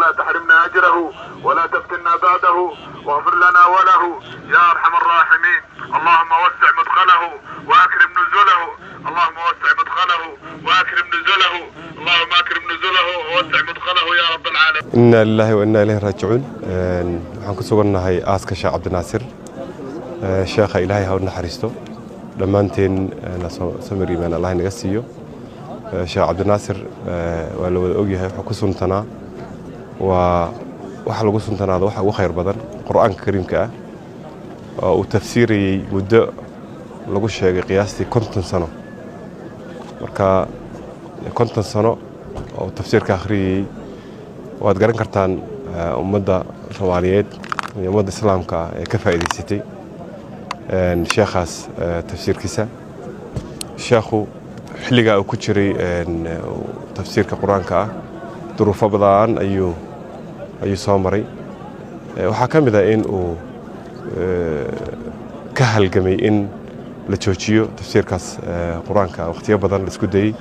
ولا تحرمنا أجره ولا تفتنا بعده واغفر لنا وله يا أرحم الراحمين. اللهم وسع مدخله وأكرم نزله، اللهم وسع مدخله وأكرم نزله، اللهم أكرم نزله ووسع مدخله يا رب العالمين. إنا لله وإنا إليه راجعون. waxaan ku sugannahay aaska Sheekh Cabdinaasir, sheekha Ilaahay ha u naxariisto dhammaanteen samir iimaan Allah inaga siiyo. Sheekh Cabdinaasir waa la wada ogyahay wuxuu ku suntanaa waxa lagu suntanaado waxa ugu khayr badan Qur'aanka Kariimka ah oo uu tafsiiriyay muddo lagu sheegay qiyaastii 50 sano. marka 50 sano oo tafsiirka akhriyay waad garan kartaan ummadda Soomaaliyeed iyo ummadda Islaamka ee ka faa'iideysatay sheekhaas tafsiirkiisa. sheekhu xilliga uu ku jiray tafsiirka Qur'aanka ah duruufo badan ayuu soo maray. waxaa ka mid ah in uu ka halgamay in la joojiyo tafsiirkaas Qur'aanka waqtiyo badan la isku dayay.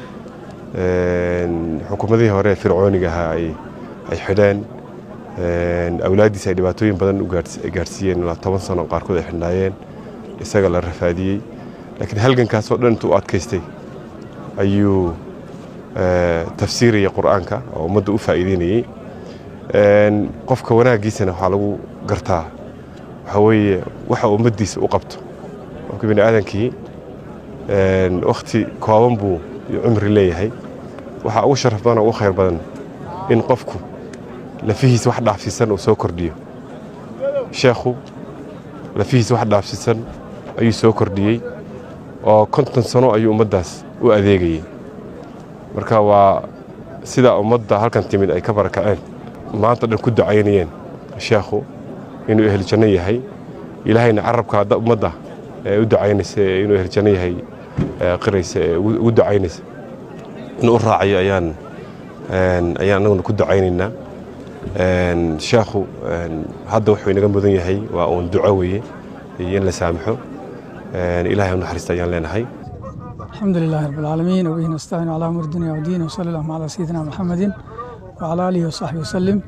xukuumadihii hore fircooniga ahaa ay xidheen awlaadiisa ay dhibaatooyin badan u gaarsiiyeen ilaa 10 sano qaarkood ay xidhnaayeen isaga la rafaadiyay. laakiin halgankaas oo dhan intuu adkaystay ayuu tafsiiriyay Qur'aanka oo ummadda u faa'iideynayay. qofka wanaagiisana waxa lagu gartaa waxa weeye waxa ummaddiisa u qabto. qofka bini aadankii waqti kooban buu cumri leeyahay. waxa ugu sharaf badan oo ugu khayr badan in qofku lafihiisa wax dhaafsiisan uu soo kordhiyo. sheekhu lafihiisa wax dhaafsiisan ayuu soo kordhiyay oo 50 sano ayuu ummaddaas u adeegayay. marka waa sida ummadda halkan timid ay ka barakaceen maanta dhan ku ducaynayeen sheekhu inuu ehel janno yahay. ilaahayna carabka ummadda u ducaynaysa inuu ehel janno yahay qiraysa ugu ducaynaysa inuu u raacayo ayaan anaguna ku ducaynaynaa. sheekhu hadda wuxuu inaga mudan yahay waa uun duco weeye iyo in la saamaxo. ilaahay u naxariista ayaan leenahay. الحمد لله رب العالمين وبه نستعين على أمور الدنيا والدين وصلى الله على سيدنا محمد وعلى آله وصحبه وسلم.